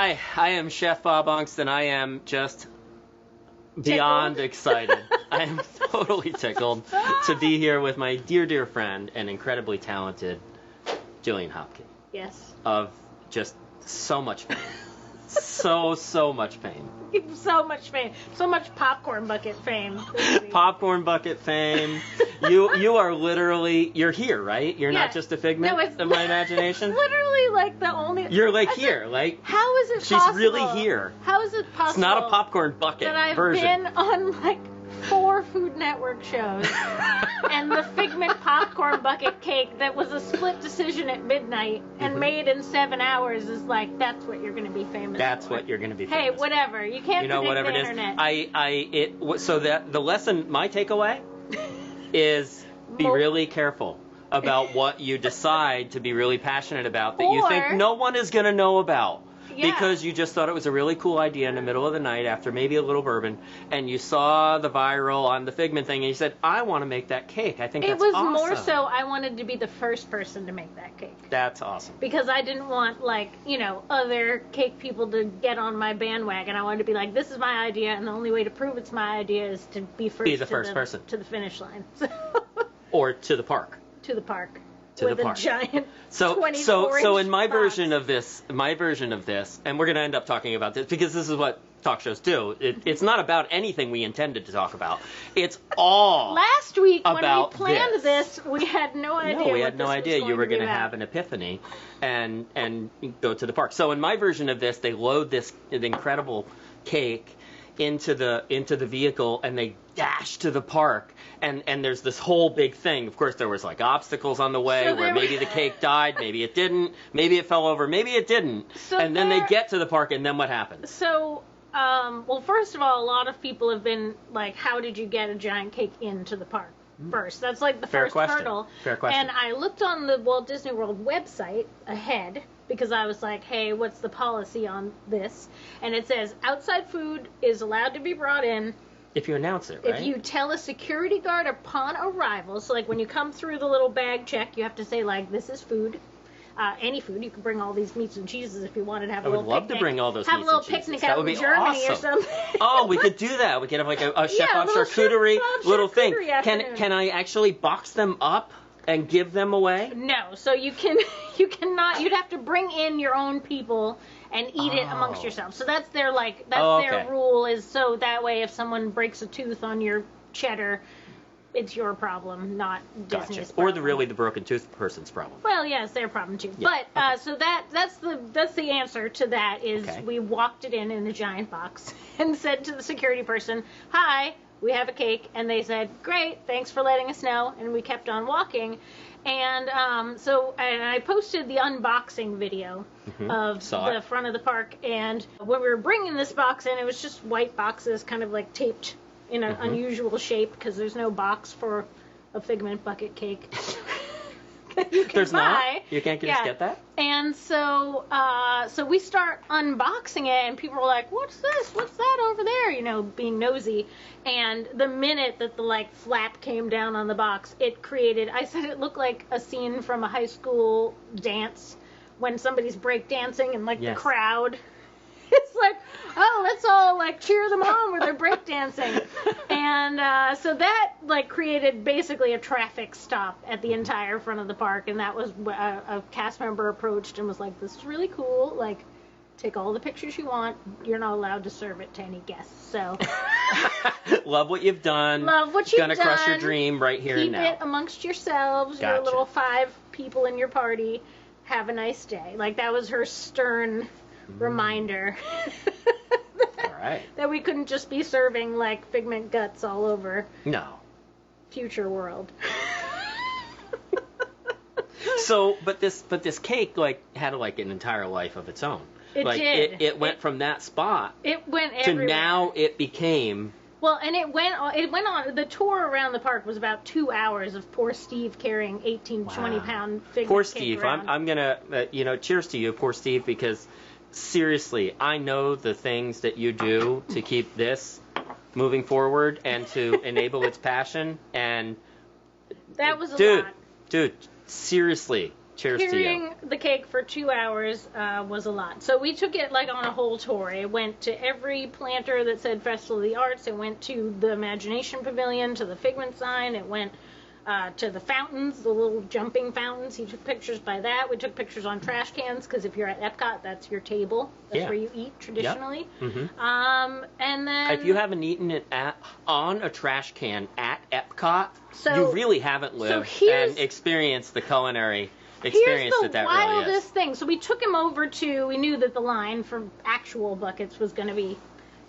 Hi, I am Chef Bob Aungst, and I am just beyond excited. I am totally tickled to be here with my dear, dear friend and incredibly talented Jillian Hopke. Yes. Of just so much fame. so much fame. So much fame. So much popcorn bucket fame. Popcorn bucket fame. You are literally, you're here, right? You're not just a figment of my imagination? It's literally like the only... You're like here, like... How is it possible? She's really here. How is it possible? It's not a popcorn bucket that I've version. been on like 4 Food Network shows, and the Figment popcorn bucket cake that was a split decision at midnight and made in 7 hours is like, that's what you're going to be famous That's for. what you're going to be famous Hey, whatever. You can't predict whatever the it is. internet. So that the lesson, my takeaway, is be really careful about what you decide to be really passionate about that you think no one is going to know about. Yeah. Because you just thought it was a really cool idea in the middle of the night after maybe a little bourbon, and you saw the viral on the Figment thing, and you said, I want to make that cake. I think that's awesome. It was more so I wanted to be the first person to make that cake. That's awesome. Because I didn't want, other cake people to get on my bandwagon. I wanted to be like, this is my idea, and the only way to prove it's my idea is to be the first person to the finish line. Or to the park. To the park. To with the park. A giant So in my box. version of this, and we're going to end up talking about this because this is what talk shows do. It's not about anything we intended to talk about. It's all last week about when we planned this, we had no idea. No, we had no idea you were going to have an epiphany and go to the park. So in my version of this, they load this incredible cake into the vehicle and they dash to the park and there's this whole big thing. Of course there was like obstacles on the way where maybe the cake died, maybe it didn't, maybe it fell over, maybe it didn't. And then they get to the park and then what happens? So well, first of all, a lot of people have been like, how did you get a giant cake into the park first? That's like the first hurdle. Fair question. And I looked on the Walt Disney World website ahead because I was like, hey, what's the policy on this? And it says outside food is allowed to be brought in if you announce it, right? If you tell a security guard upon arrival, so like when you come through the little bag check, you have to say like, this is food. Any food. You can bring all these meats and cheeses if you wanted to have a little picnic. I would love to bring all those meats and cheeses. Have a little picnic out in Germany or something. Oh, we could do that. We could have like a chef-off charcuterie little thing. Can I actually box them up and give them away? No. So you cannot. You'd have to bring in your own people and eat it amongst yourselves. So that's their their rule is so that way if someone breaks a tooth on your cheddar, it's your problem, not Disney's problem. Or the broken tooth person's problem. Well, yeah, it's their problem too. Yeah. But so that's the answer to that is we walked it in a giant box and said to the security person, "Hi, we have a cake," and they said, "Great, thanks for letting us know," and we kept on walking. And and I posted the unboxing video of the front of the park, and when we were bringing this box in, it was just white boxes, kind of like taped in an unusual shape because there's no box for a Figment bucket cake. You can buy. You can't just get that? And so we start unboxing it, and people are like, what's this? What's that over there? Being nosy. And the minute that the flap came down on the box, I said it looked like a scene from a high school dance when somebody's break dancing and the crowd. It's like, oh, let's all cheer them on where they're breakdancing. And so that created basically a traffic stop at the entire front of the park. And that was a cast member approached and was like, this is really cool. Take all the pictures you want. You're not allowed to serve it to any guests. So love what you've done. Love what you've done. Gonna crush your dream right here and now. Keep it amongst yourselves. Gotcha. Your little 5 people in your party. Have a nice day. That was her stern reminder that we couldn't just be serving Figment guts all over future world. But this cake had an entire life of its own. It did. It went from that spot to now it became. Well, and it went on. The tour around the park was about 2 hours of poor Steve carrying 18 to 20 pound Figment poor cake Steve. Around. I'm gonna cheers to you, poor Steve, because seriously, I know the things that you do to keep this moving forward and to enable its passion. And that was a lot. Dude, seriously, Cheers to you. Carrying the cake for 2 hours was a lot. So we took it like on a whole tour. It went to every planter that said Festival of the Arts. It went to the Imagination Pavilion, to the Figment sign. It went to the fountains, the little jumping fountains. He took pictures by that. We took pictures on trash cans because if you're at Epcot, that's your table. That's where you eat traditionally. Yep. Mm-hmm. And then if you haven't eaten it on a trash can at Epcot, you really haven't lived and experienced the culinary experience here's the that really is. wildest thing. So we took him over to, we knew that the line for actual buckets was going to be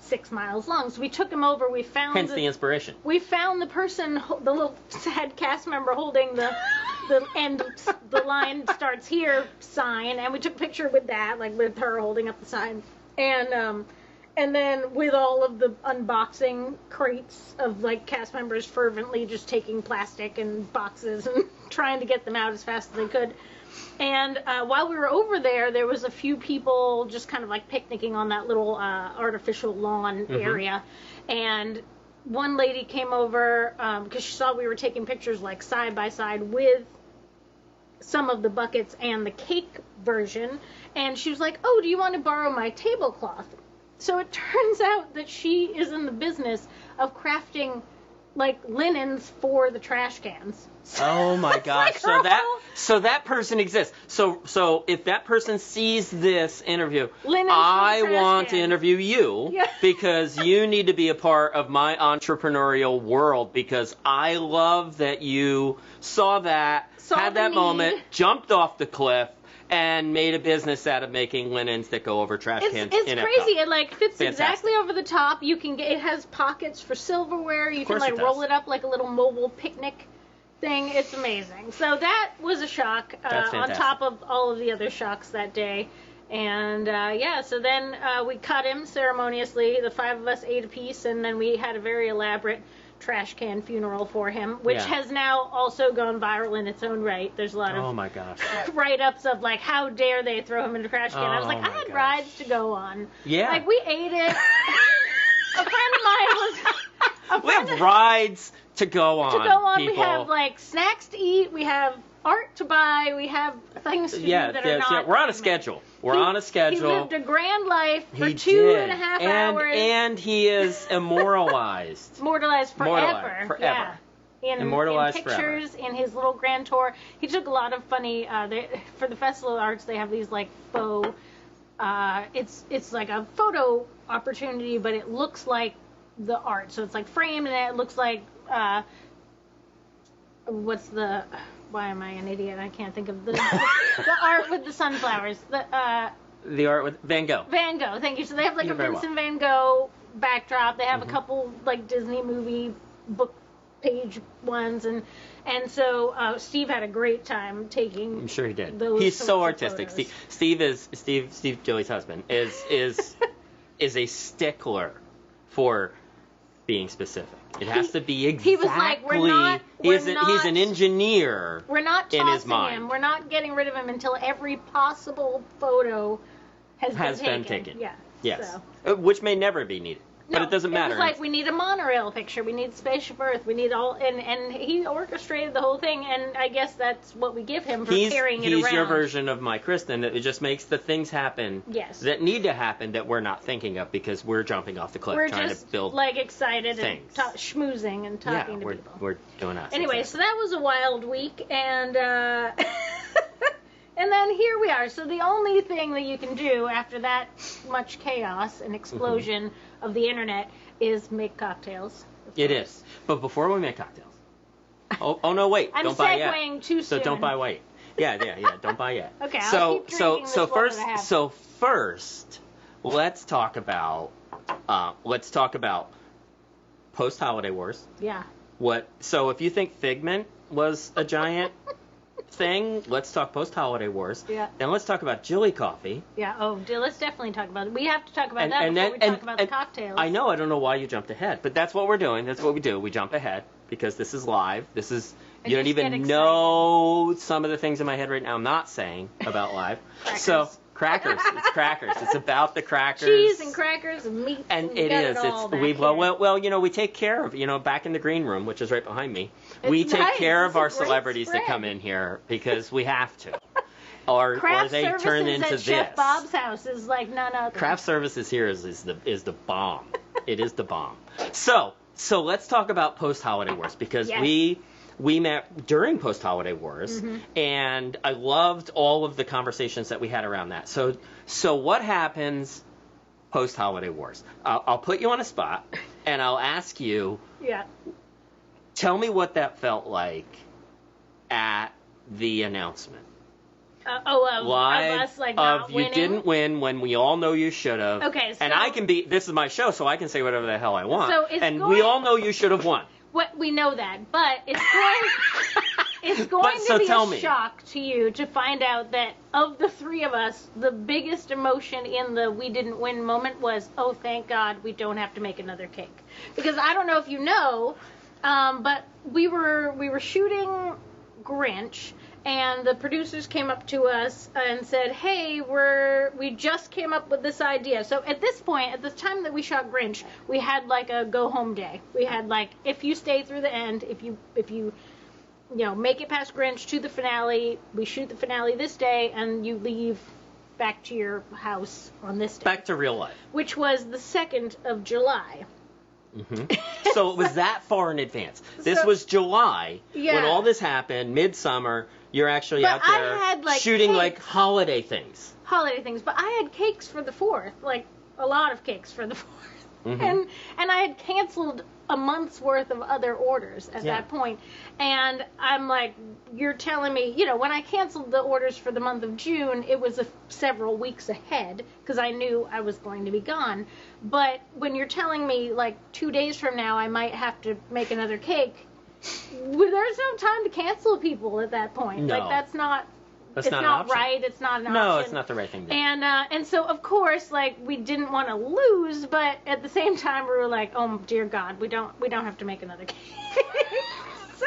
6 miles long. So we took him over. We found hence the inspiration. We found the person, the little sad cast member holding the end, the line starts here sign, and we took a picture with that, like with her holding up the sign, and then with all of the unboxing crates of like cast members fervently just taking plastic and boxes and trying to get them out as fast as they could. And while we were over there, there was a few people just kind of like picnicking on that little artificial lawn area. And one lady came over because she saw we were taking pictures like side by side with some of the buckets and the cake version. And she was like, "Oh, do you want to borrow my tablecloth?" So it turns out that she is in the business of crafting like linens for the trash cans. Oh my gosh! Like so that person exists. So if that person sees this interview, linens I want to cans. interview you because you need to be a part of my entrepreneurial world because I love that you saw that, had that moment, jumped off the cliff, and made a business out of making linens that go over trash cans. It's in crazy. Epcot. It like fits exactly over the top. You can get. It has pockets for silverware. You can like roll it up like a little mobile picnic thing. It's amazing. So that was a shock on top of all of the other shocks that day. And so then we cut him ceremoniously. The 5 of us ate a piece, and then we had a very elaborate trash can funeral for him, which has now also gone viral in its own right. There's a lot of write-ups of like, how dare they throw him in a trash can. I was like, I had rides to go on. Yeah. Like, we ate it. A friend of mine was... We have rides to go on. People. We have like snacks to eat. We have art to buy. We have things to do that are not... We're on a schedule. We're on a schedule. He lived a grand life for 2.5 hours. And he is immortalized. Immortalized forever. Yeah. In pictures, in his little grand tour. He took a lot of funny... for the Festival of Arts, they have these like faux... it's like a photo opportunity, but it looks like the art. So it's like framed, and it looks like... Why am I an idiot? I can't think of the art with the sunflowers. The art with Van Gogh. Van Gogh, thank you. So they have like a Vincent Van Gogh backdrop. They have a couple like Disney movie book page ones, and so Steve had a great time taking. I'm sure he did. He's so artistic. Steve, Jilly's husband, is a stickler for being specific. It has to be exactly. He was like, he's an engineer. We're not in his mind. Him. We're not getting rid of him until every possible photo has been taken. Yeah. Yes. So. Which may never be needed. But it doesn't matter. It was like, we need a monorail picture, we need Spaceship Earth, we need all, and he orchestrated the whole thing, and I guess that's what we give him for carrying it around. He's your version of my Kristen, that it just makes the things happen that need to happen that we're not thinking of because we're jumping off the cliff trying to build like excited things. And schmoozing and talking to people. We're doing us. Anyway, so that was a wild week, and and then here we are. So the only thing that you can do after that much chaos and explosion of the internet is make cocktails. It is. But before we make cocktails. Oh no, wait. Don't buy yet. I'm segueing too soon. So don't buy yet. Yeah. Don't buy yet. Okay, I'll keep drinking this water that I have. So first, let's talk about post-holiday wars. Yeah. So if you think Figment was a giant thing, let's talk post-holiday wars. Yeah. Then let's talk about Jilly coffee. Yeah. Oh, let's definitely talk about it. We have to talk about that before we talk about the cocktails. I know. I don't know why you jumped ahead, but that's what we're doing. That's what we do. We jump ahead because this is live. You don't even know some of the things in my head right now I'm not saying about live. So crackers. It's crackers. It's about the crackers. Cheese and crackers and meat. And it is. We take care of, back in the green room, which is right behind me. We take care of our celebrities that come in here because we have to. or Craft they services turn into at this. Chef Bob's house is like none other. Craft services here is the bomb. It is the bomb. So let's talk about post-holiday wars, because Yes. we met during post-holiday wars, and I loved all of the conversations that we had around that. So what happens post-holiday wars? I'll put you on a spot, and I'll ask you, Yeah. tell me what that felt like at the announcement. Of us like not you winning. didn't win when we all know you should have. Okay, so- and I can be. This is my show, so I can say whatever the hell I want. So it's and going- we all know you should have won. What we know that, but it's going But, to so be tell a me. shock to you to find out that of the three of us, the biggest emotion in the we didn't win moment was, oh, thank God we don't have to make another cake. Because I don't know if you know, but we were shooting Grinch, and the producers came up to us and said, hey, we just came up with this idea. So at this point, at the time that we shot Grinch, we had like a go home day. We had like, if you stay through the end, if you make it past Grinch to the finale, we shoot the finale this day, and you leave back to your house on this day. Back to real life. Which was the 2nd of July. So it was that far in advance. This So- was July Yeah. when all this happened, midsummer. You're actually But out I there had, like, shooting like cakes. holiday things. Holiday things, but I had cakes for the 4th, like a lot of cakes for the 4th. And I had canceled a month's worth of other orders at Yeah. that point. And I'm like, you're telling me, when I canceled the orders for the month of June, it was several weeks ahead because I knew I was going to be gone. But when you're telling me like 2 days from now I might have to make another cake, there's no time to cancel people at that point. No. Like that's not That's it's not an not option. right. It's not an option. No, it's not the right thing to do. And so of course, like we didn't want to lose, but at the same time we were like, oh dear God, we don't have to make another cake. So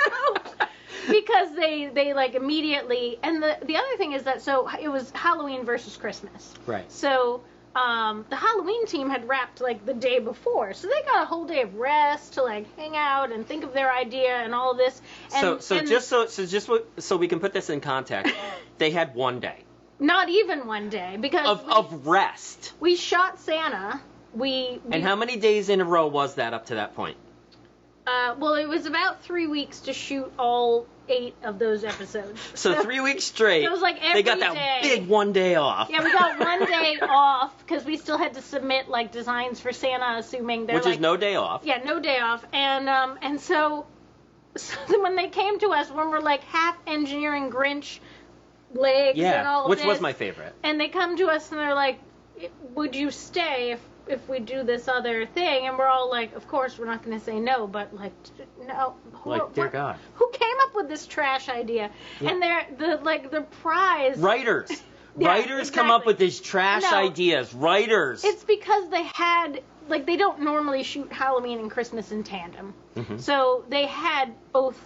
because they like immediately, and the other thing is that so it was Halloween versus Christmas. Right. So the Halloween team had wrapped like the day before, so they got a whole day of rest to like hang out and think of their idea and all of this. And, So we can put this in context, they had one day not even one day because of rest. we shot Santa. And how many days in a row was that up to that point? Well, it was about 3 weeks to shoot all 8 of those episodes. So 3 weeks straight. So it was like they got every that day. big one day off. Yeah, we got one day off because we still had to submit like designs for Santa, assuming they're Which like is no day off. Yeah, no day off. And so then when they came to us, when we're like half engineering Grinch legs and all which this, was my favorite. and they come to us and they're like, would you stay if we do this other thing? And we're all like, of course we're not going to say no, but like, no. Like, dear God. Who came up with this trash idea? Yeah. And the prize. Writers. Yeah, Writers come up exactly. with these trash No. ideas. Writers. It's because they had, like, they don't normally shoot Halloween and Christmas in tandem. So they had both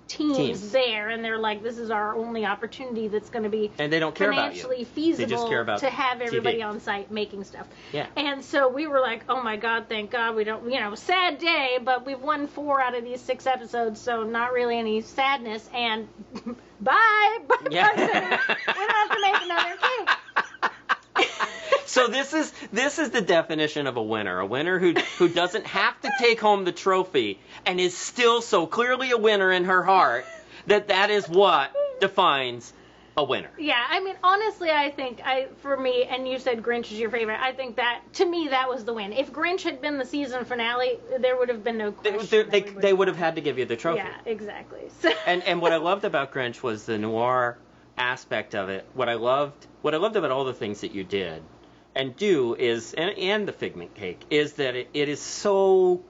teams there, and they're like, this is our only opportunity that's going to be And they don't care about you. financially feasible They just care about to have everybody TV. on site making stuff. Yeah. And so we were like, oh my God, thank God we don't, sad day, but we've won 4 out of these 6 episodes, so not really any sadness, and bye. Yeah. We don't have to make another cake. So this is the definition of a winner. A winner who doesn't have to take home the trophy and is still so clearly a winner in her heart that is what defines a winner. Yeah, I mean, honestly, I think for me, and you said Grinch is your favorite, I think that, to me, that was the win. If Grinch had been the season finale, there would have been no question. They would have had to give you the trophy. Yeah, exactly. So. And what I loved about Grinch was the noir aspect of it. What I loved about all the things that you did and do is, and the figment cake, is that it is so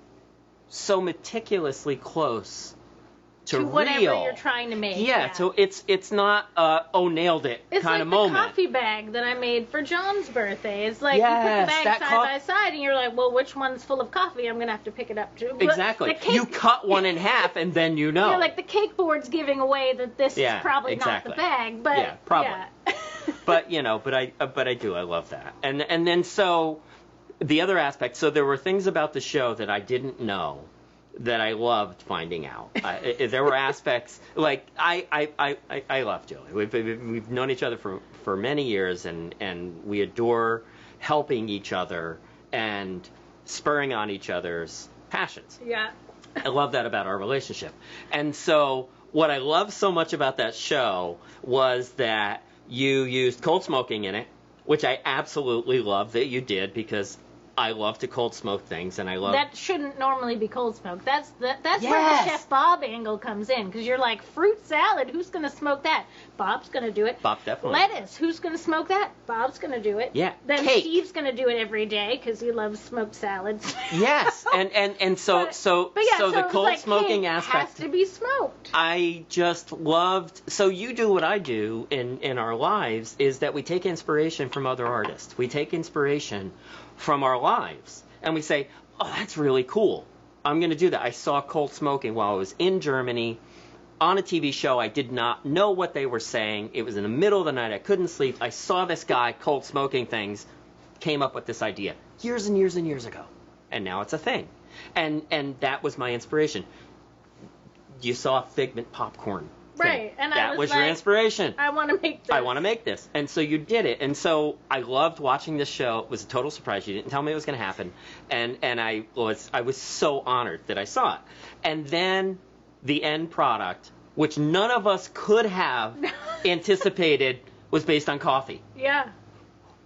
meticulously close to whatever real. you're trying to make. Yeah, so it's not nailed it it's kind like of moment. the coffee bag that I made for John's birthday. It's like you Yes, put the that bag side by side, and you're like, well, which one's full of coffee? I'm gonna have to pick it up too. Exactly. You cut one in half, and then you know. You're like, the cake board's giving away that this Yeah, is probably exactly. not the bag, but Yeah, probably. yeah. But I love that. And then so the other aspect, so there were things about the show that I didn't know, that I loved finding out. There were aspects like I love Jilly. We've known each other for many years, and we adore helping each other and spurring on each other's passions. Yeah. I love that about our relationship. And so what I love so much about that show was that you used cold smoking in it, which I absolutely love that you did, because I love to cold smoke things, and I love... That shouldn't normally be cold smoked. That's where the Yes! Chef Bob angle comes in, because you're like, fruit salad, who's going to smoke that? Bob's going to do it. Bob definitely. Lettuce, who's going to smoke that? Bob's going to do it. Yeah. Then Cake. Steve's going to do it every day, because he loves smoked salads. Yes, and so the cold like, smoking cake aspect has to be smoked. I just loved. So you do what I do in our lives, is that we take inspiration from other artists. We take inspiration from our lives, and we say, oh, that's really cool. I'm going to do that. I saw cold smoking while I was in Germany on a TV show. I did not know what they were saying. It was in the middle of the night. I couldn't sleep. I saw this guy cold smoking things, came up with this idea years and years and years ago, and now it's a thing. And that was my inspiration. You saw Figment popcorn. Right, and that I was like, your inspiration. I want to make this. I want to make this. And so you did it. And so I loved watching this show. It was a total surprise. You didn't tell me it was going to happen. And I was so honored that I saw it. And then the end product, which none of us could have anticipated, was based on coffee. Yeah.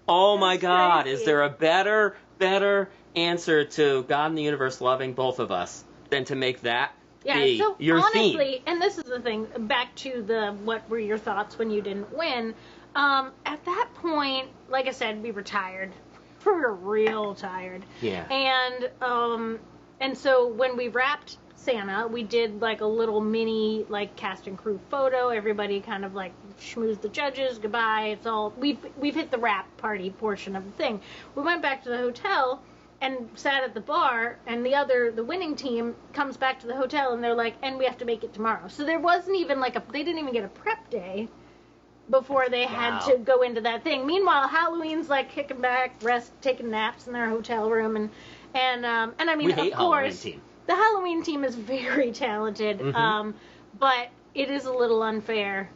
Oh my God, crazy. is there a better answer to God and the universe loving both of us than to make that be so your honestly, theme? and this is the thing, back to the what were your thoughts when you didn't win, at that point, like I said, we were tired. We were real tired. Yeah. And so when we wrapped Santa, we did like a little mini like cast and crew photo. Everybody kind of like schmoozed the judges, goodbye. It's all we've hit the wrap party portion of the thing. We went back to the hotel and sat at the bar, and the winning team comes back to the hotel, and they're like, and we have to make it tomorrow. So there wasn't even they didn't even get a prep day before they had to go into that thing. Meanwhile, Halloween's like kicking back, taking naps in their hotel room, and I mean, We hate of course, Halloween team. the Halloween team is very talented, but it is a little unfair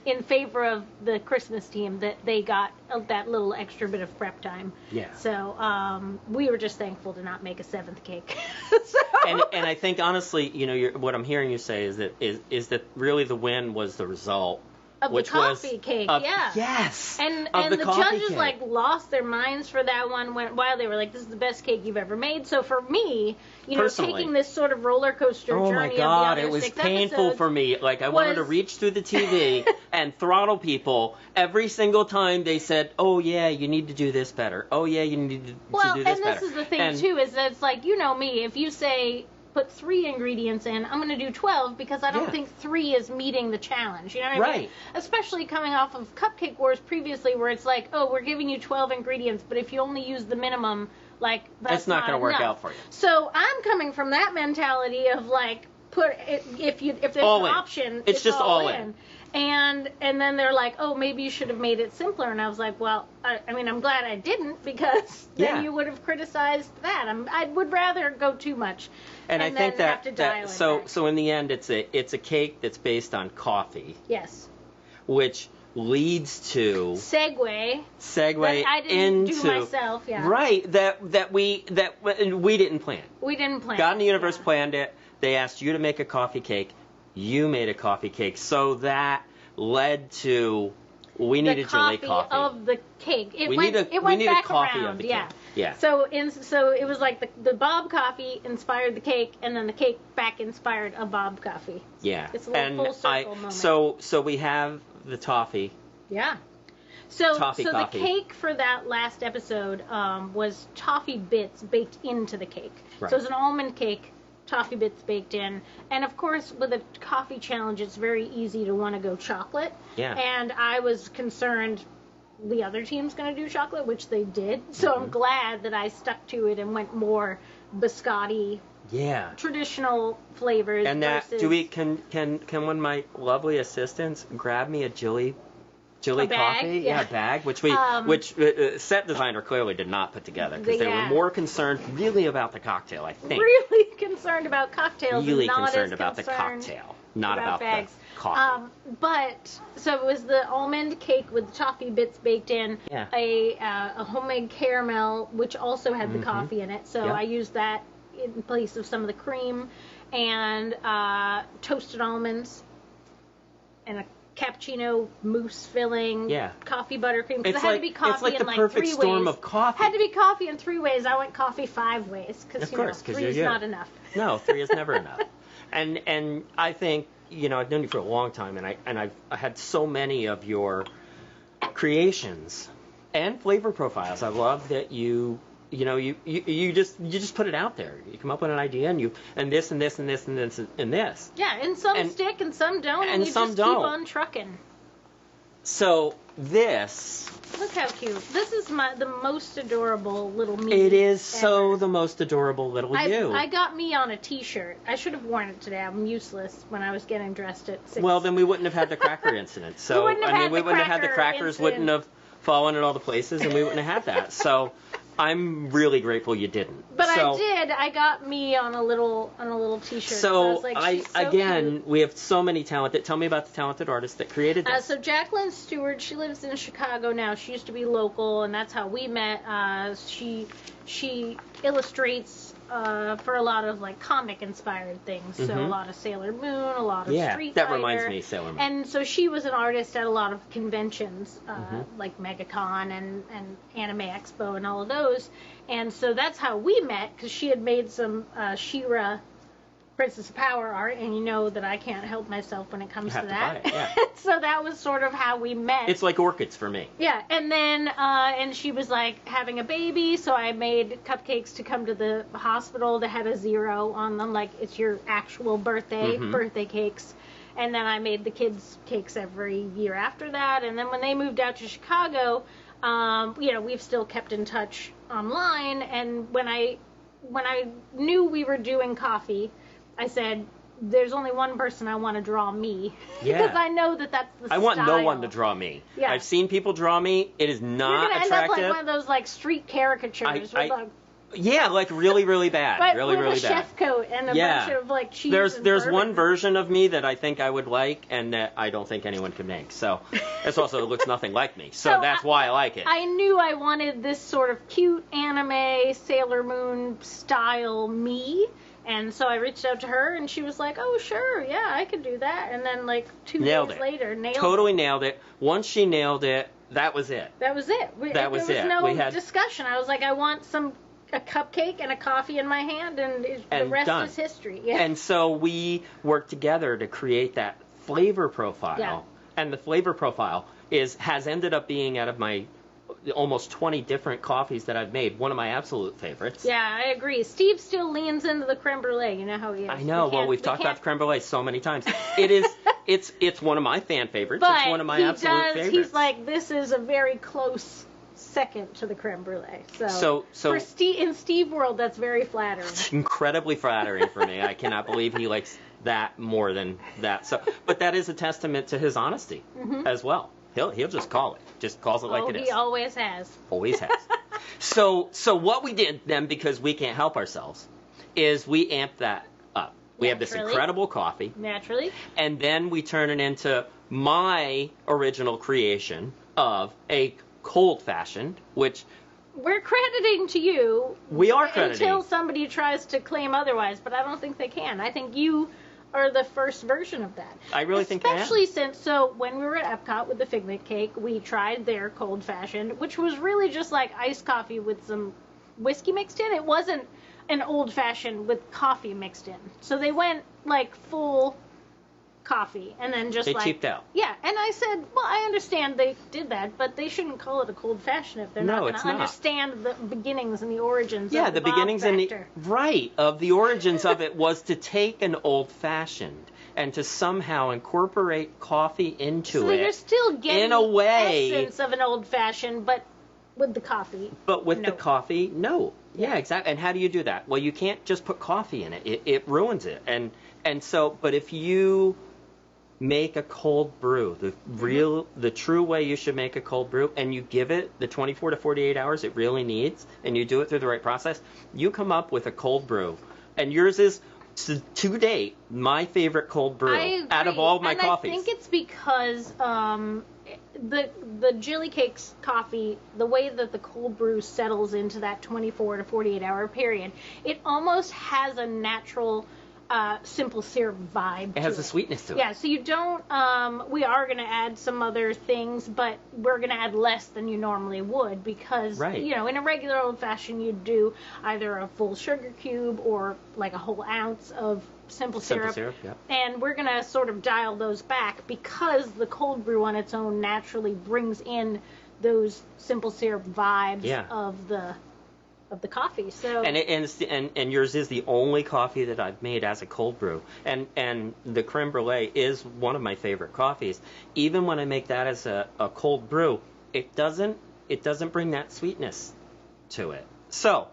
in favor of the Christmas team that they got that little extra bit of prep time. Yeah. So we were just thankful to not make a seventh cake. And I think honestly, what I'm hearing you say is that really the win was the result. Of the coffee cake, yeah. Yes. And the the coffee judges cake. lost their minds for that one while they were like, this is the best cake you've ever made. So for me, Personally. taking this sort of roller coaster Oh journey my God, of the other it was 6 painful episodes, for me. Like I wanted to reach through the TV and throttle people every single time they said, "Oh yeah, you need to do this better. Oh yeah, you need to do this better." Well, and this is the thing too, is that it's like, me, if you say put 3 ingredients in, I'm going to do 12 because I don't think 3 is meeting the challenge. You know what I mean? Especially coming off of Cupcake Wars previously, where it's like, oh, we're giving you 12 ingredients, but if you only use the minimum, like, that's it's not going to work out for you. So I'm coming from that mentality of like, if there's all an in. option, It's just all in. And then they're like, oh, maybe you should have made it simpler. And I was like, well, I mean, I'm glad I didn't, because then you would have criticized that. I would rather go too much. And I think have to dial it back. so in the end, it's a cake that's based on coffee. Yes. Which leads to segue that I didn't into do myself. Yeah. Right. That we didn't plan. We didn't plan. God and the universe planned it. They asked you to make a coffee cake. You made a coffee cake, so that led to we needed Jilly coffee of the cake. It we went need back a coffee around. of the yeah. cake. Yeah. So it was like the Bob coffee inspired the cake, and then the cake back inspired a Bob coffee. Yeah. It's a little full circle moment. So we have the toffee. Yeah. So Toffee the coffee. cake for that last episode was toffee bits baked into the cake. Right. So it was an almond cake, toffee bits baked in. And of course, with a coffee challenge, it's very easy to want to go chocolate. Yeah. And I was concerned the other team's going to do chocolate, which they did. So I'm glad that I stuck to it and went more biscotti. Yeah. Traditional flavors. And that versus... can one of my lovely assistants grab me a Jilly Jilly A bag, coffee, yeah. bag, which set designer clearly did not put together because they were Yeah. more concerned really about the cocktail, I think. Really concerned about cocktails. Really and not concerned as about the concerned cocktail, not about bags. the coffee. But so it was the almond cake with toffee bits baked in, Yeah. a homemade caramel which also had the coffee in it. So Yeah. I used that in place of some of the cream, and toasted almonds, and a cappuccino mousse filling, coffee buttercream. Because it had to be coffee in like 3 ways. It's like the perfect storm of coffee. Had to be coffee in 3 ways. I went coffee 5 ways because 3 is not enough. No, 3 is never enough. And I think, I've known you for a long time, and I had so many of your creations and flavor profiles. I love that you just put it out there. You come up with an idea, and this and this and this and this and this. Yeah, and some stick and some don't, and you some just don't. keep on trucking. So this. Look how cute. This is the most adorable little me. It is ever. so the most adorable little you. I got me on a T-shirt. I should have worn it today. I'm useless when I was getting dressed at 6. Well, then we wouldn't have had the cracker incident. So we wouldn't have had the crackers incident. wouldn't have fallen in all the places, and we wouldn't have had that. So I'm really grateful you didn't. But I did. I got me on a little T-shirt. So I was like, she's so cute. we have so many talented. Tell me about the talented artist that created this. So Jacqueline Stewart, she lives in Chicago now. She used to be local, and that's how we met. She illustrates for a lot of like comic inspired things. So a lot of Sailor Moon, a lot of Street Fighter. That reminds me of Sailor Moon. And so she was an artist at a lot of conventions, like MegaCon and Anime Expo and all of those. And so that's how we met, because she had made some She-Ra Princess of Power art, and you know that I can't help myself when it comes to that. Buy it, yeah. So that was sort of how we met. It's like orchids for me. Yeah, and then and she was like having a baby, so I made cupcakes to come to the hospital that had a 0 on them, like it's your actual birthday cakes. And then I made the kids cakes every year after that. And then when they moved out to Chicago, we've still kept in touch online. And when I knew we were doing coffee, I said, there's only one person I want to draw me. Yeah. Because I know that's the style. I want no one to draw me. Yeah. I've seen people draw me. It is not You're gonna attractive. end up like one of those like street caricatures like really, really bad. but really, with really a bad. chef coat and a bunch of like cheese. There's one version of me that I think I would like, and that I don't think anyone can make. So it looks nothing like me. So that's why I like it. I knew I wanted this sort of cute anime Sailor Moon style me. And so I reached out to her, and she was like, "Oh, sure, yeah, I could do that." And then, like 2 days later, nailed it. Once she nailed it, that was it. That was it. There was no discussion. I was like, I want a cupcake and a coffee in my hand, and the rest is history. Yeah. And so we worked together to create that flavor profile. Yeah. And the flavor profile has ended up being, out of my almost 20 different coffees that I've made, one of my absolute favorites. Yeah, I agree. Steve still leans into the creme brulee. You know how he is. I know. Well, we've talked about the creme brulee so many times. It's one of my fan favorites. But it's one of my absolute favorites. He's like, this is a very close second to the creme brulee. So for in Steve world, that's very flattering. It's incredibly flattering for me. I cannot believe he likes that more than that. But that is a testament to his honesty as well. He'll just call it. Just calls it like it is. He always has. Always has. So what we did then, because we can't help ourselves, is we amped that up. We have this incredible coffee. Naturally. And then we turn it into my original creation of a cold fashioned, which we're crediting to you. We are crediting. Until somebody tries to claim otherwise, but I don't think they can. I think you are the first version of that. I really think I am. Especially since, when we were at Epcot with the Figment Cake, we tried their cold fashioned, which was really just like iced coffee with some whiskey mixed in. It wasn't an old fashioned with coffee mixed in. So they went like full coffee and then just they cheaped out. Yeah, and I said, well, I understand they did that, but they shouldn't call it a cold fashioned if they're not going to understand the beginnings and the origins of the beginnings of the origins of it was to take an old fashioned and to somehow incorporate coffee into so it. So you're still getting in a way, the essence of an old fashioned, but with the coffee. But with the coffee, no. Yeah, exactly. And how do you do that? Well, you can't just put coffee in it. It ruins it. And so, but if you make a cold brew, the true way you should make a cold brew, and you give it the 24 to 48 hours it really needs, and you do it through the right process, you come up with a cold brew. And yours is, to date, my favorite cold brew out of all of my coffees. I think it's because the Jillycakes coffee, the way that the cold brew settles into that 24 to 48 hour period, it almost has a natural simple syrup vibe. It has a sweetness to it. Yeah, so you don't, we are going to add some other things, but we're going to add less than you normally would because, you know, in a regular old fashioned you'd do either a full sugar cube or like a whole ounce of simple syrup. Yeah. And we're going to sort of dial those back because the cold brew on its own naturally brings in those simple syrup vibes of the coffee. So and yours is the only coffee that I've made as a cold brew, and the creme brulee is one of my favorite coffees. Even when I make that as a cold brew, it doesn't bring that sweetness to it. So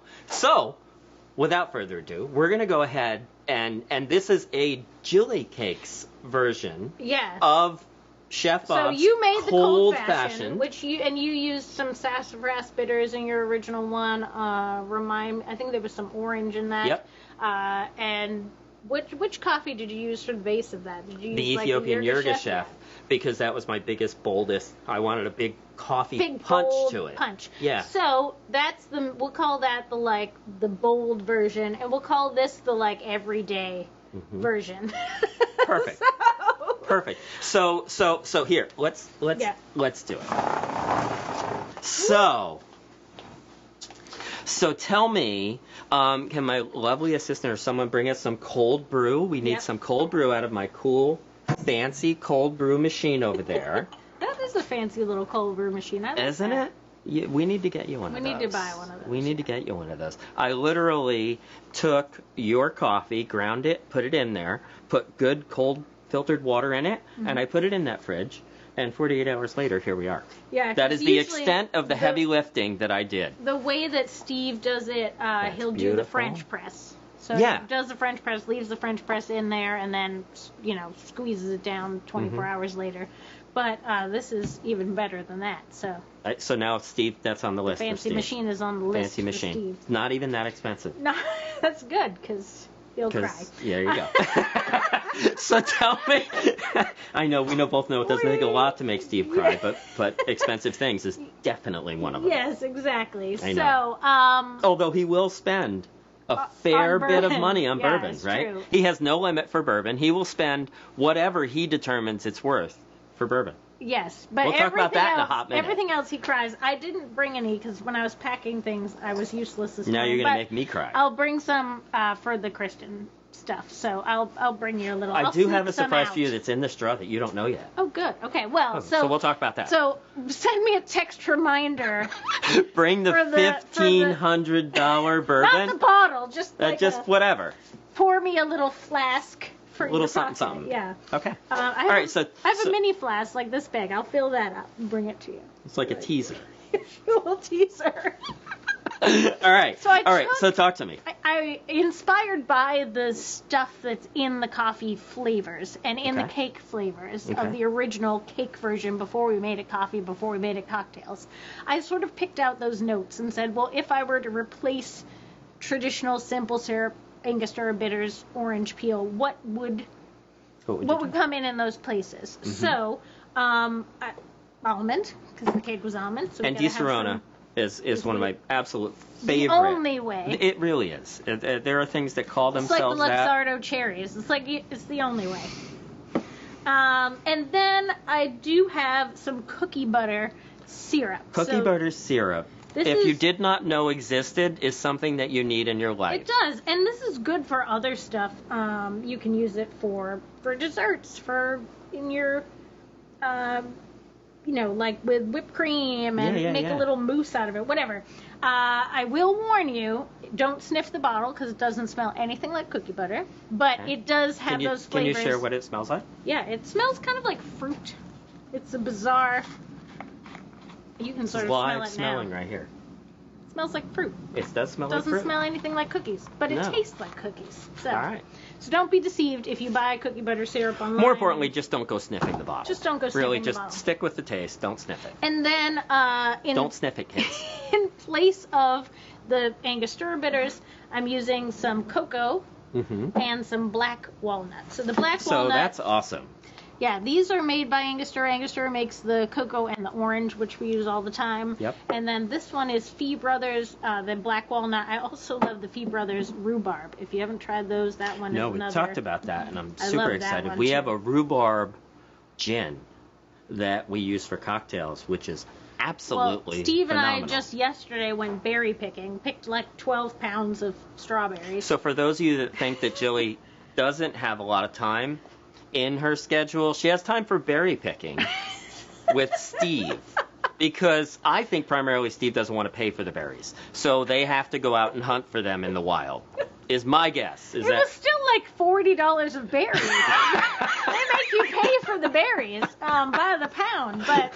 without further ado, we're gonna go ahead and this is a Jillycakes version of Chef Bob's so you made the cold fashioned, which you used some sassafras bitters in your original one. I think there was some orange in that. Yep. And which coffee did you use for the base of that? Did you the use Ethiopian Yirgacheffe, because that was my biggest, boldest. I wanted a big coffee punch to it. Punch. Yeah. So that's we'll call that the bold version, and we'll call this the everyday version. Perfect. Perfect. So here, let's do it. So tell me, can my lovely assistant or someone bring us some cold brew? We need some cold brew out of my cool, fancy cold brew machine over there. That is a fancy little cold brew machine. I like Isn't it? Yeah, we need to get you one of those. We need to buy one of those. We need to get you one of those. I literally took your coffee, ground it, put it in there, put good cold filtered water in it, and I put it in that fridge, and 48 hours later, here we are. Yeah, that is the extent of the heavy lifting that I did. The way that Steve does it, he'll do the French press. So he does the French press, leaves the French press in there, and then, squeezes it down 24 hours later. But this is even better than that. So now, Steve, that's on the list. Fancy machine is on the list. Fancy machine. Steve. Not even that expensive. No, that's good because he'll cry. Yeah, there you go. So tell me, I know we both know it doesn't take a lot to make Steve cry, but expensive things is definitely one of them. Yes, exactly. I know. Although he will spend a fair bit of money on bourbon, right? True. He has no limit for bourbon. He will spend whatever he determines it's worth for bourbon. Yes, but we'll talk about that in a hot minute. Everything else he cries. I didn't bring any because when I was packing things, I was useless this morning. Now you're going to make me cry. I'll bring some for the Christian stuff, so I'll bring you a little. I do have a surprise for you that's in the straw that you don't know yet. Oh, good. Okay, well, so we'll talk about that. So send me a text reminder. Bring the $1,500 bourbon. Not the bottle, just whatever. Pour me a little flask. A little something. Yeah. Okay. All right, so I have a mini flask like this big. I'll fill that up and bring it to you. It's like a teaser. A little teaser. All right. So talk to me. I inspired by the stuff that's in the coffee flavors and in the cake flavors of the original cake version before we made it coffee, before we made it cocktails. I sort of picked out those notes and said, well, if I were to replace traditional simple syrup, Angostura bitters, orange peel, what would come in those places? Mm-hmm. So, almond, because the cake was almond. So and Di Serrano is one of my absolute favorite. The only way. It really is. There are things that call themselves like the Luxardo cherries. It's the only way. And then I do have some cookie butter syrup. Cookie butter syrup. If you did not know existed, is something that you need in your life. It does, and this is good for other stuff. You can use it for desserts, in your, like with whipped cream and make a little mousse out of it, whatever. I will warn you, don't sniff the bottle because it doesn't smell anything like cookie butter, but it does have those flavors. Can you share what it smells like? Yeah, it smells kind of like fruit. It's a bizarre... You can sort of smell it now. I'm smelling right here. smells like fruit. It does smell like fruit. Doesn't smell anything like cookies, but it No. tastes like cookies. So, All right. So don't be deceived if you buy cookie butter syrup online. More importantly, just don't go sniffing the bottle. Just don't go sniffing really, the just bottle. stick with the taste. Don't sniff it. And then Don't sniff it, kids. in place of the Angostura bitters, I'm using some cocoa and some black walnut. So the black walnut. So that's awesome. Yeah, these are made by Angostura. Angostura makes the cocoa and the orange, which we use all the time. Yep. And then this one is Fee Brothers, the black walnut. I also love the Fee Brothers rhubarb. If you haven't tried those, that one is another. No, we talked about that, and I'm I love super that excited. one, We too. have a rhubarb gin that we use for cocktails, which is absolutely Well, Steve and phenomenal. I just yesterday went berry picking, picked like 12 pounds of strawberries. So for those of you that think that Jilly doesn't have a lot of time in her schedule, she has time for berry picking with Steve. Because I think primarily Steve doesn't want to pay for the berries. So they have to go out and hunt for them in the wild, is my guess. It was still like $40 of berries. They make you pay for the berries by the pound, but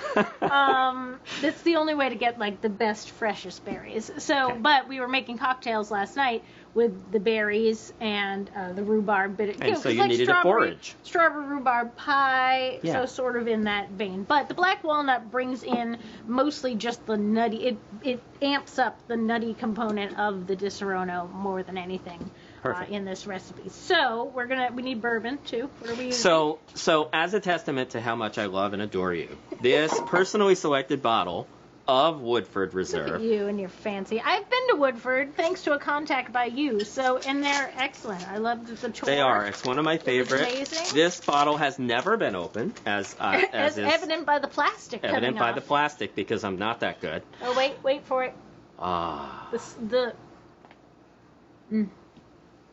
it's the only way to get like the best, freshest berries. So, Okay. but we were making cocktails last night with the berries and the rhubarb. But And so 'cause you like needed a forage. Strawberry rhubarb pie, Yeah. so sort of in that vein. But the black walnut brings in mostly just the nutty. It amps up the nutty component of the Di Serono more than anything. Perfect. In this recipe. So we need bourbon too. What are we using? So as a testament to how much I love and adore you, this personally selected bottle of Woodford Look Reserve. at you and your fancy. I've been to Woodford thanks to a contact by you. So and they're excellent. I love the choice. They are. It's one of my favorites. amazing. This bottle has never been opened, as As is evident by the plastic. evident by coming the off. plastic, because I'm not that good. Oh wait for it. Ah.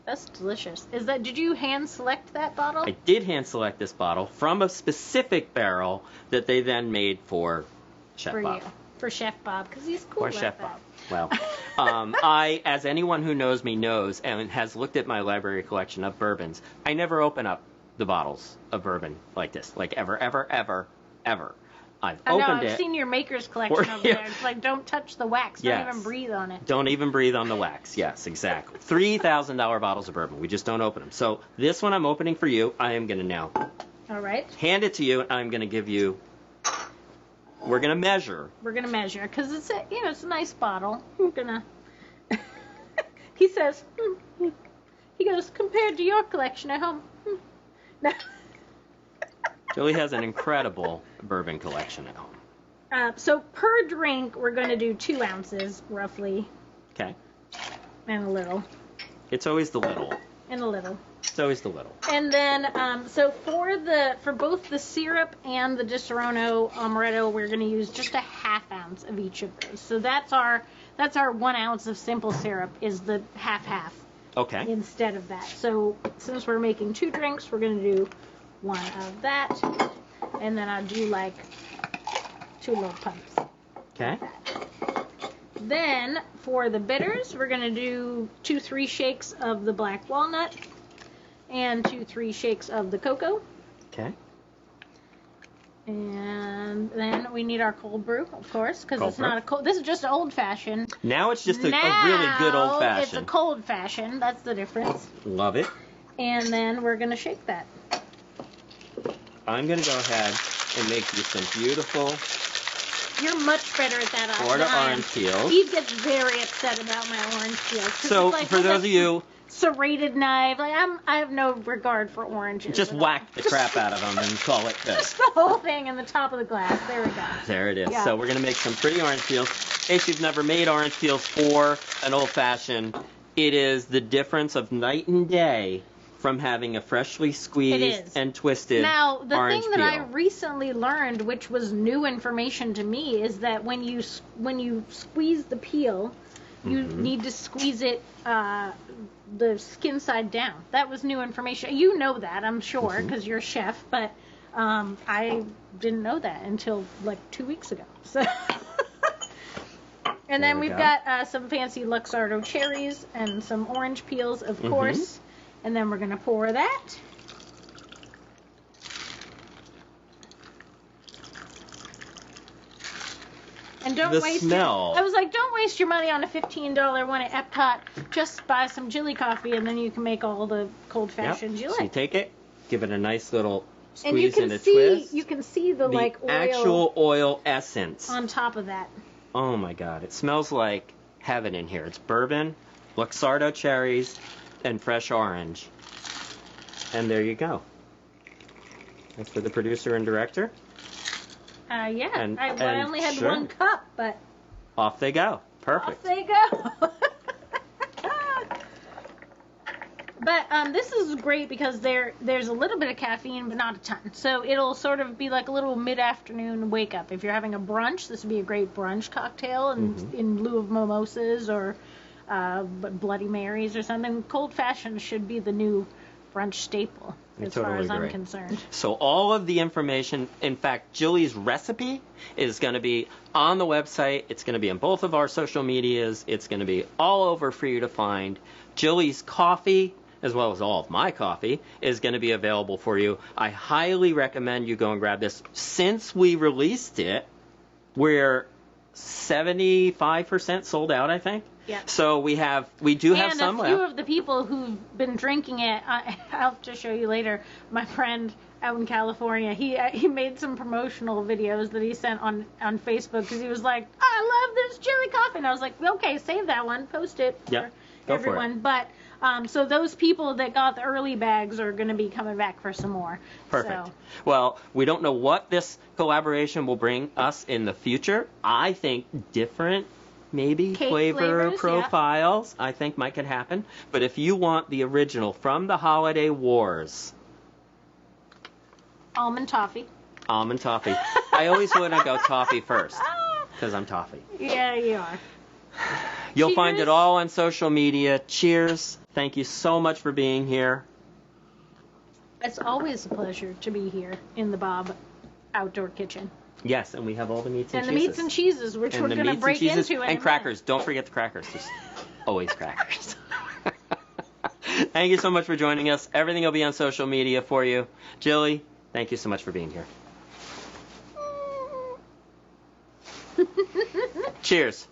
That's delicious. Did you hand select that bottle? I did hand select this bottle from a specific barrel that they then made for Chef for Bob. you. For Chef Bob, because he's cool Or like Chef that. Bob. Well, I, as anyone who knows me knows and has looked at my library collection of bourbons, I never open up the bottles of bourbon like this. Like ever. I've I know, opened I've it. seen your maker's collection over Yeah. there. It's like, don't touch the wax. Don't Yes. even breathe on it. Don't even breathe on the wax. Yes, exactly. $3,000 bottles of bourbon. We just don't open them. So this one I'm opening for you. I am going to now All right. hand it to you. And I'm going to give you. We're going to measure. We're going to measure because it's a nice bottle. We're going to. He says, he goes, compared to your collection at home. No. Julie has an incredible bourbon collection at home. So per drink, we're going to do 2 ounces roughly, Okay. and a little, It's always the little. and a little. It's always the little. And then, so for both the syrup and the Di Serono amaretto, we're going to use just a ½ ounce of each of those. So that's our 1 ounce of simple syrup is the half Okay. instead of that. So since we're making 2 drinks, we're going to do 1 of that, and then I'll do like 2 little pumps. Okay. Then for the bitters, we're going to do 2-3 shakes of the black walnut and 2-3 shakes of the cocoa. Okay. And then we need our cold brew, of course, because Cold it's brew. not a cold. This is just an old fashioned. Now it's just a really good old It's a fashioned. cold fashioned. That's the difference. Love it. And then we're going to shake that. I'm going to go ahead and make you some beautiful You're much better at that Florida than I am. orange peels. Steve gets very upset about my orange peels. 'cause So it's like for with those a of you, serrated knife, like I have no regard for oranges. just at all. whack the crap out of them and call it good. Just the whole thing in the top of the glass. There we go. There it is. Yeah. So we're going to make some pretty orange peels. If you've never made orange peels for an old fashioned, it is the difference of night and day from having a freshly It squeezed is. and twisted Now, the orange thing that I peel. recently learned, which was new information to me, is that when you squeeze the peel, you need to squeeze it the skin side down. That was new information. You know that, I'm sure, because you're a chef, but I didn't know that until like 2 weeks ago. So. And There then we we've go. got some fancy Luxardo cherries and some orange peels, of course. And then we're going to pour that. And And don't The waste smell. I was like, don't waste your money on a $15 one at Epcot. Just buy some Jilly coffee, and then you can make all the cold-fashioned Jilly. So you take it, give it a nice little And you squeeze can and a see twist. you can see the like oil actual oil essence on top of that. Oh my God! It smells like heaven in here. It's bourbon, Luxardo cherries, and fresh orange. And there you go. That's for the producer and director. Yeah. And- I and only had sure. one cup, but Off they go. Perfect. off they go. But this is great because there's a little bit of caffeine, but not a ton. So it'll sort of be like a little mid-afternoon wake up. If you're having a brunch, this would be a great brunch cocktail in lieu of mimosas or Bloody Marys or something. Cold fashioned should be the new brunch staple, as far totally as I'm agree. concerned. So all of the information, in fact, Jilly's recipe is going to be on the website. It's going to be on both of our social medias. It's going to be all over for you to find. Jilly's coffee, as well as all of my coffee, is going to be available for you. I highly recommend you go and grab this. Since we released it, we're 75% sold out, I think. Yeah. So we do have some And a few left. of the people who've been drinking it, I'll have to show you later. My friend out in California, he made some promotional videos that he sent on Facebook because he was like, I love this Jilly coffee. And I was like, okay, save that one, post it for Yep, go for it. everyone. But so those people that got the early bags are going to be coming back for some more. Perfect. So, Well, we don't know what this collaboration will bring us in the future. I think different, maybe, Cake flavor flavors, yeah. profiles, I think might could happen. But if you want the original from the Holiday Wars, almond toffee. almond toffee. I always want to go toffee first because I'm toffee. Yeah, you are. You'll find Cheers. it all on social media. Cheers. Thank you so much for being here. It's always a pleasure to be here in the Bob outdoor kitchen. Yes, and we have all the meats and And the cheeses. meats and cheeses, which And we're the going to meats and break cheeses into in a and minute. crackers. Don't forget the crackers. There's always crackers. Thank you so much for joining us. Everything will be on social media for you. Jilly, thank you so much for being here. Cheers.